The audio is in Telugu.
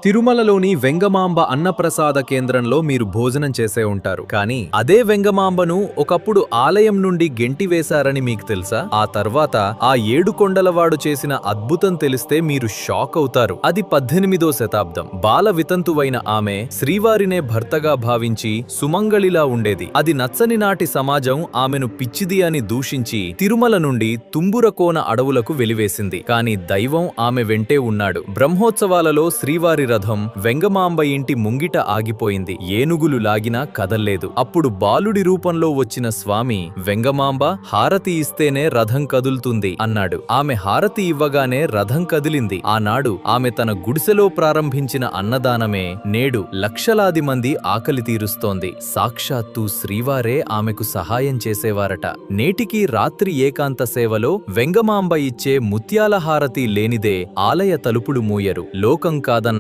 తిరుమలలోని వెంగమాంబ అన్నప్రసాద కేంద్రంలో మీరు భోజనం చేసే ఉంటారు. కానీ అదే వెంగమాంబను ఒకప్పుడు ఆలయం నుండి గెంటివేశారని మీకు తెలుసా? ఆ తర్వాత ఆ 7 కొండలవాడు చేసిన అద్భుతం తెలిస్తే మీరు షాక్ అవుతారు. అది 18వ శతాబ్దం. బాల వితంతువైన ఆమె శ్రీవారినే భర్తగా భావించి సుమంగళిలా ఉండేది. అది నచ్చని నాటి సమాజం ఆమెను పిచ్చిది అని దూషించి తిరుమల నుండి తుంబురకోన అడవులకు వెలివేసింది. కాని దైవం ఆమె వెంటే ఉన్నాడు. బ్రహ్మోత్సవాలలో శ్రీవారి రథం వెంగమాంబ ఇంటి ముంగిట ఆగిపోయింది. ఏనుగులు లాగినా కదల్లేదు. అప్పుడు బాలుడి రూపంలో వచ్చిన స్వామి, వెంగమాంబ హారతి ఇస్తేనే రథం కదులుతుంది అన్నాడు. ఆమె హారతి ఇవ్వగానే రథం కదిలింది. ఆనాడు ఆమె తన గుడిసెలో ప్రారంభించిన అన్నదానమే నేడు లక్షలాది మంది ఆకలి తీరుస్తోంది. సాక్షాత్తు శ్రీవారే ఆమెకు సహాయం చేసేవారట. నేటికి రాత్రి ఏకాంత సేవలో వెంగమాంబ ఇచ్చే ముత్యాల హారతి లేనిదే ఆలయ తలుపులు మూయరు. లోకం కాదన్న